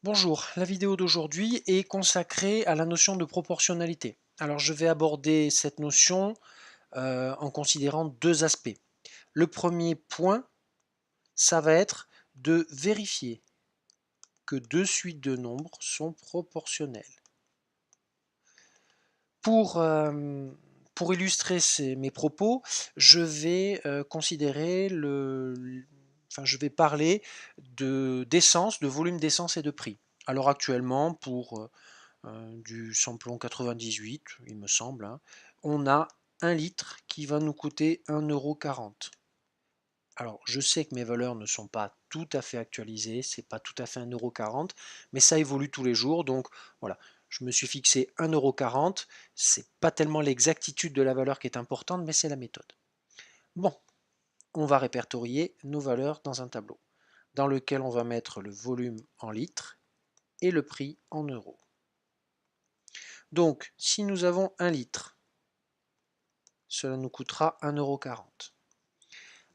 Bonjour, la vidéo d'aujourd'hui est consacrée à la notion de proportionnalité. Alors je vais aborder cette notion en considérant deux aspects. Le premier point, ça va être de vérifier que deux suites de nombres sont proportionnelles. Pour, euh, pour illustrer mes propos, je vais considérer je vais parler d'essence, de volume d'essence et de prix. Alors actuellement, pour du samplon 98, il me semble, hein, on a 1 litre qui va nous coûter 1,40 €. Alors, je sais que mes valeurs ne sont pas tout à fait actualisées, c'est pas tout à fait 1,40 €, mais ça évolue tous les jours, donc voilà, je me suis fixé 1,40 €. C'est pas tellement l'exactitude de la valeur qui est importante, mais c'est la méthode. Bon, on va répertorier nos valeurs dans un tableau, dans lequel on va mettre le volume en litres et le prix en euros. Donc, si nous avons 1 litre, cela nous coûtera 1,40 €.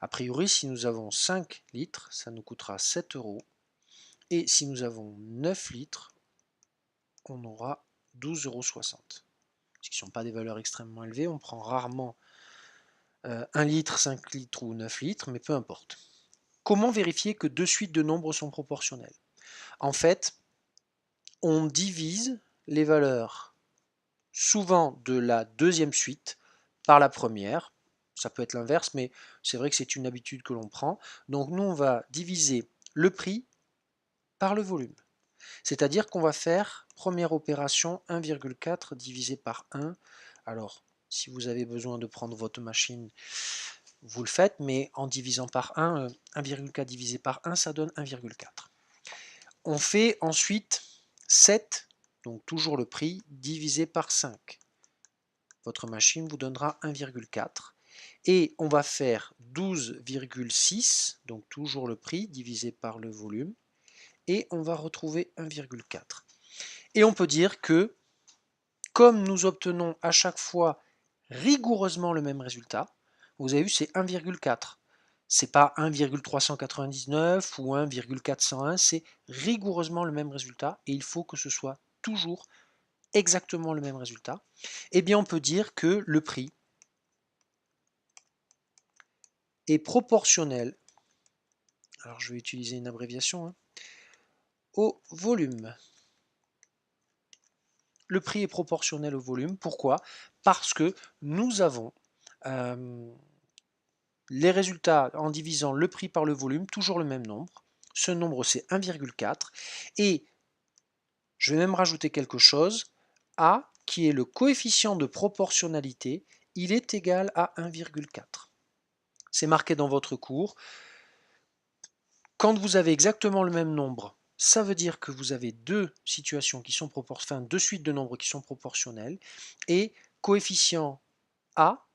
A priori, si nous avons 5 litres, ça nous coûtera 7 €. Et si nous avons 9 litres, on aura 12,60 €. Ce qui ne sont pas des valeurs extrêmement élevées. On prend rarement 1 litre, 5 litres ou 9 litres, mais peu importe. Comment vérifier que deux suites de nombres sont proportionnelles? En fait, on divise les valeurs souvent de la deuxième suite par la première. Ça peut être l'inverse, mais c'est vrai que c'est une habitude que l'on prend. Donc nous, on va diviser le prix par le volume. C'est-à-dire qu'on va faire, première opération, 1,4 divisé par 1. Alors, si vous avez besoin de prendre votre machine, vous le faites, mais en divisant par 1, 1,4 divisé par 1, ça donne 1,4. On fait ensuite 7, donc toujours le prix, divisé par 5. Votre machine vous donnera 1,4. Et on va faire 12,6, donc toujours le prix, divisé par le volume, et on va retrouver 1,4. Et on peut dire que, comme nous obtenons à chaque fois rigoureusement le même résultat, vous avez vu, c'est 1,4. C'est pas 1,399 ou 1,401, c'est rigoureusement le même résultat et il faut que ce soit toujours exactement le même résultat. Eh bien, on peut dire que le prix est proportionnel, alors je vais utiliser une abréviation, hein, au volume. Le prix est proportionnel au volume. Pourquoi? Parce que nous avons les résultats en divisant le prix par le volume, toujours le même nombre. Ce nombre, c'est 1,4. Et je vais même rajouter quelque chose. A, qui est le coefficient de proportionnalité, il est égal à 1,4. C'est marqué dans votre cours. Quand vous avez exactement le même nombre, ça veut dire que vous avez deux situations qui sont proportionnelles, deux suites de nombres qui sont proportionnelles. Et coefficient A,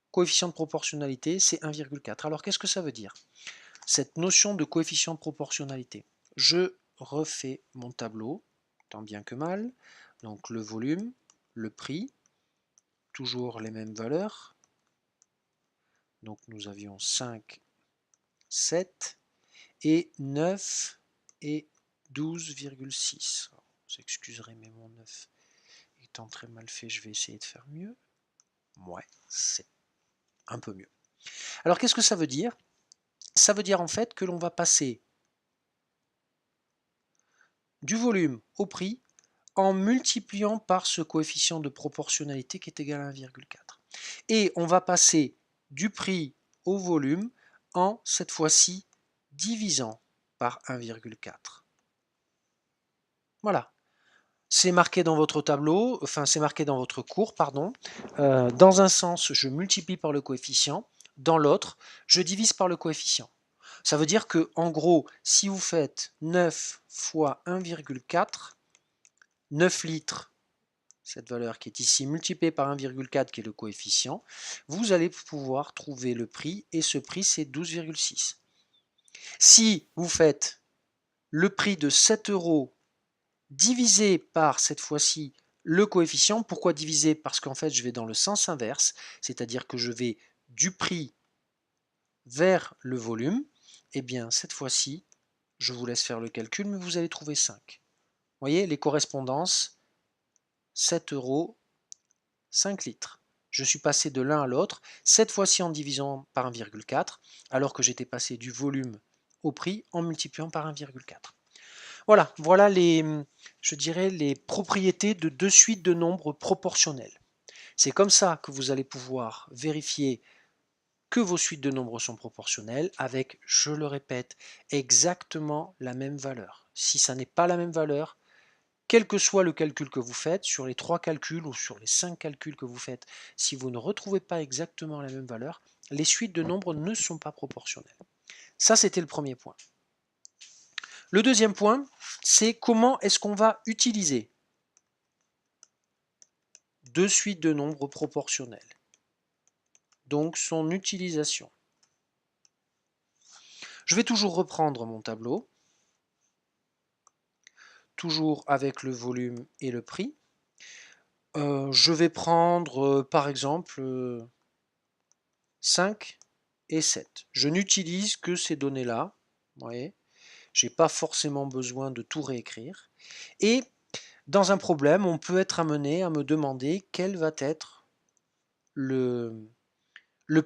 coefficient de proportionnalité, c'est 1,4. Alors qu'est-ce que ça veut dire? Cette notion de coefficient de proportionnalité. Je refais mon tableau, tant bien que mal. Donc le volume, le prix, toujours les mêmes valeurs. Donc nous avions 5, 7 et 9 et 12,6. Vous excuserez, mais mon 9 étant très mal fait, je vais essayer de faire mieux. Ouais, c'est un peu mieux. Alors qu'est-ce que ça veut dire? Ça veut dire en fait que l'on va passer du volume au prix en multipliant par ce coefficient de proportionnalité qui est égal à 1,4. Et on va passer du prix au volume en, cette fois-ci, divisant par 1,4. Voilà. C'est marqué dans votre tableau, enfin c'est marqué dans votre cours, pardon. Dans un sens, je multiplie par le coefficient, dans l'autre, je divise par le coefficient. Ça veut dire que, en gros, si vous faites 9 fois 1,4, 9 litres, cette valeur qui est ici multipliée par 1,4 qui est le coefficient, vous allez pouvoir trouver le prix et ce prix c'est 12,6. Si vous faites le prix de 7 euros divisé par cette fois-ci le coefficient, pourquoi diviser? Parce qu'en fait je vais dans le sens inverse, c'est-à-dire que je vais du prix vers le volume, et bien cette fois-ci, je vous laisse faire le calcul, mais vous allez trouver 5. voyez, les correspondances, 7 euros, 5 litres. Je suis passé de l'un à l'autre, cette fois-ci en divisant par 1,4, alors que j'étais passé du volume au prix en multipliant par 1,4. Voilà je dirais, les propriétés de deux suites de nombres proportionnels. C'est comme ça que vous allez pouvoir vérifier que vos suites de nombres sont proportionnelles avec, je le répète, exactement la même valeur. Si ça n'est pas la même valeur, quel que soit le calcul que vous faites, sur les 3 calculs ou sur les 5 calculs que vous faites, si vous ne retrouvez pas exactement la même valeur, les suites de nombres ne sont pas proportionnelles. Ça, c'était le premier point. Le deuxième point, c'est comment est-ce qu'on va utiliser deux suites de nombres proportionnelles. Donc son utilisation. Je vais toujours reprendre mon tableau, toujours avec le volume et le prix. Je vais prendre par exemple 5 et 7. Je n'utilise que ces données-là. Vous voyez, je n'ai pas forcément besoin de tout réécrire. Et dans un problème, on peut être amené à me demander quel va être le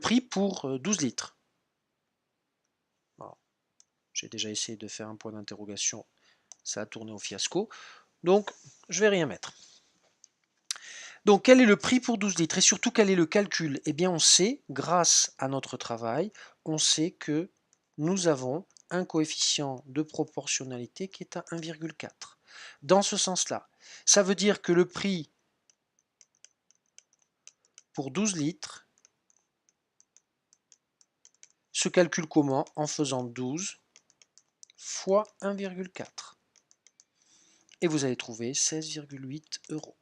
prix pour 12 litres. J'ai déjà essayé de faire un point d'interrogation, ça a tourné au fiasco. Donc, je vais rien mettre. Donc, quel est le prix pour 12 litres et surtout quel est le calcul? Eh bien, on sait, grâce à notre travail, on sait que nous avons un coefficient de proportionnalité qui est à 1,4. Dans ce sens-là, ça veut dire que le prix pour 12 litres se calcule comment? En faisant 12 fois 1,4. Et vous allez trouver 16,8 euros.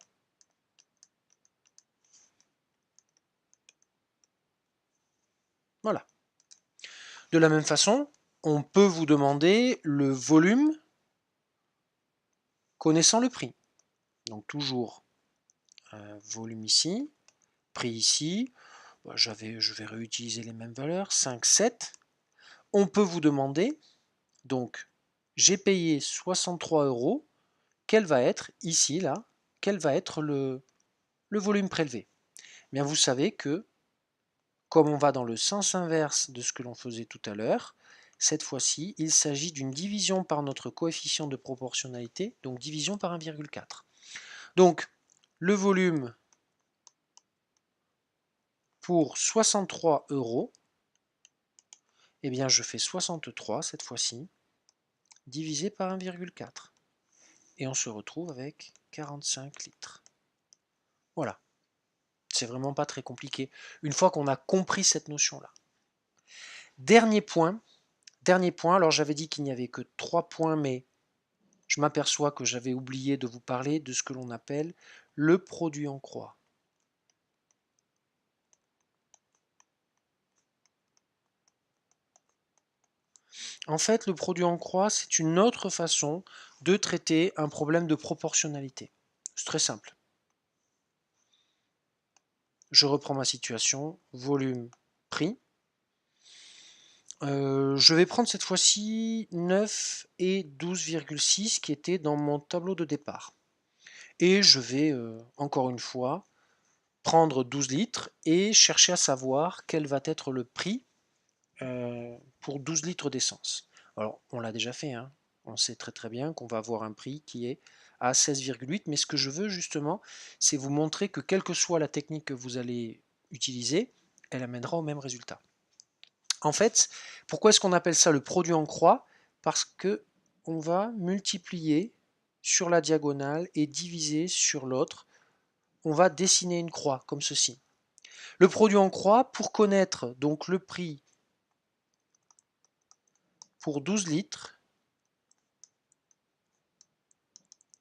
Voilà. De la même façon, on peut vous demander le volume connaissant le prix. Donc toujours volume ici, prix ici. Je vais réutiliser les mêmes valeurs, 5, 7. On peut vous demander, donc j'ai payé 63 euros, quel va être ici, là, quel va être le volume prélevé? Bien, vous savez que, comme on va dans le sens inverse de ce que l'on faisait tout à l'heure, cette fois-ci, il s'agit d'une division par notre coefficient de proportionnalité, donc division par 1,4. Donc, le volume pour 63 euros, eh bien je fais 63 cette fois-ci, divisé par 1,4. Et on se retrouve avec 45 litres. Voilà. C'est vraiment pas très compliqué, une fois qu'on a compris cette notion-là. Dernier point, alors j'avais dit qu'il n'y avait que 3 points, mais je m'aperçois que j'avais oublié de vous parler de ce que l'on appelle le produit en croix. En fait, le produit en croix, c'est une autre façon de traiter un problème de proportionnalité. C'est très simple. Je reprends ma situation, volume, prix. Je vais prendre cette fois-ci 9 et 12,6 qui étaient dans mon tableau de départ. Et je vais, encore une fois, prendre 12 litres et chercher à savoir quel va être le prix pour 12 litres d'essence. Alors, on l'a déjà fait, hein. On sait très très bien qu'on va avoir un prix qui est à 16,8, mais ce que je veux justement, c'est vous montrer que quelle que soit la technique que vous allez utiliser, elle amènera au même résultat. En fait, pourquoi est-ce qu'on appelle ça le produit en croix? Parce que on va multiplier sur la diagonale et diviser sur l'autre. On va dessiner une croix comme ceci. Le produit en croix, pour connaître donc le prix pour 12 litres,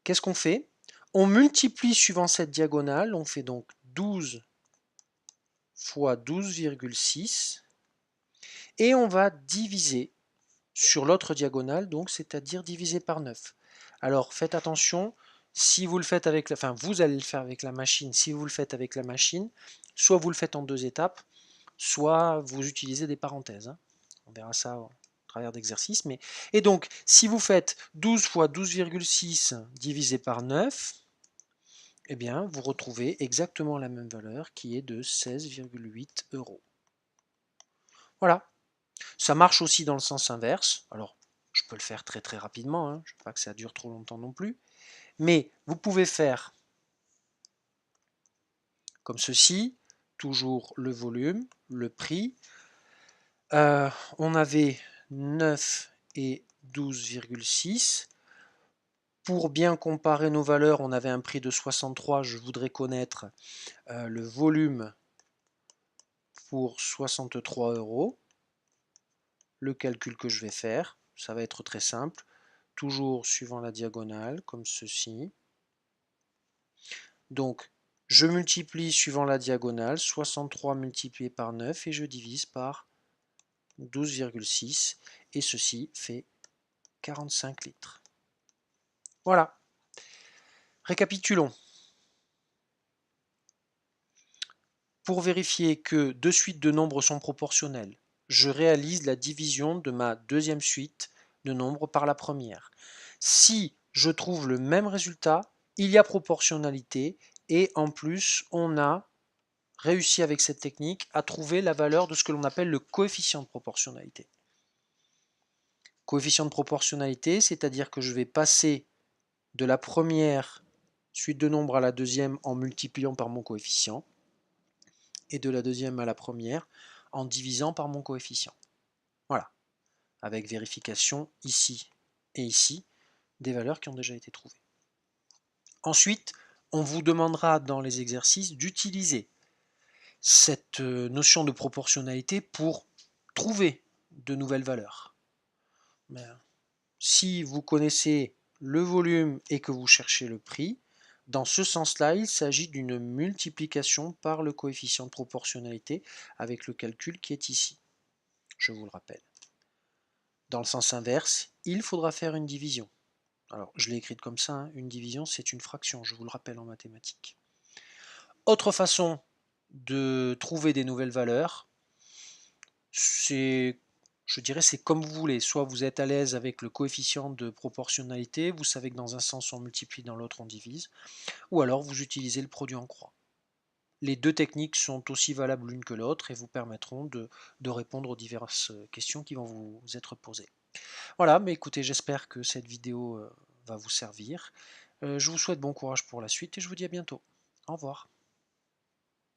qu'est-ce qu'on fait? On multiplie suivant cette diagonale, on fait donc 12 fois 12,6 et on va diviser sur l'autre diagonale, donc c'est-à-dire diviser par 9. Alors faites attention, si vous le faites avec la, enfin vous allez le faire avec la machine, si vous le faites avec la machine, soit vous le faites en 2 étapes, soit vous utilisez des parenthèses. On verra ça travers d'exercices. Et donc, si vous faites 12 fois 12,6 divisé par 9, eh bien, vous retrouvez exactement la même valeur qui est de 16,8 euros. Voilà. Ça marche aussi dans le sens inverse. Alors, je peux le faire très très rapidement, hein. Je ne veux pas que ça dure trop longtemps non plus. Mais vous pouvez faire comme ceci, toujours le volume, le prix. On avait 9 et 12,6. Pour bien comparer nos valeurs, on avait un prix de 63. Je voudrais connaître le volume pour 63 euros. Le calcul que je vais faire, ça va être très simple. Toujours suivant la diagonale, comme ceci. Donc, je multiplie suivant la diagonale, 63 multiplié par 9, et je divise par 12,6, et ceci fait 45 litres. Voilà. Récapitulons. Pour vérifier que deux suites de nombres sont proportionnelles, je réalise la division de ma deuxième suite de nombres par la première. Si je trouve le même résultat, il y a proportionnalité, et en plus, on a réussi avec cette technique à trouver la valeur de ce que l'on appelle le coefficient de proportionnalité. Coefficient de proportionnalité, c'est-à-dire que je vais passer de la première suite de nombres à la deuxième en multipliant par mon coefficient, et de la deuxième à la première en divisant par mon coefficient. Voilà, avec vérification ici et ici des valeurs qui ont déjà été trouvées. Ensuite, on vous demandera dans les exercices d'utiliser cette notion de proportionnalité pour trouver de nouvelles valeurs. Mais si vous connaissez le volume et que vous cherchez le prix, dans ce sens-là, il s'agit d'une multiplication par le coefficient de proportionnalité avec le calcul qui est ici. Je vous le rappelle. Dans le sens inverse, il faudra faire une division. Alors, je l'ai écrite comme ça, hein, une division, c'est une fraction, je vous le rappelle en mathématiques. Autre façon de trouver des nouvelles valeurs, c'est, je dirais, c'est comme vous voulez. Soit vous êtes à l'aise avec le coefficient de proportionnalité, vous savez que dans un sens on multiplie, dans l'autre on divise, ou alors vous utilisez le produit en croix. Les deux techniques sont aussi valables l'une que l'autre et vous permettront de répondre aux diverses questions qui vont vous être posées. Voilà, mais écoutez, j'espère que cette vidéo va vous servir. Je vous souhaite bon courage pour la suite et je vous dis à bientôt. Au revoir.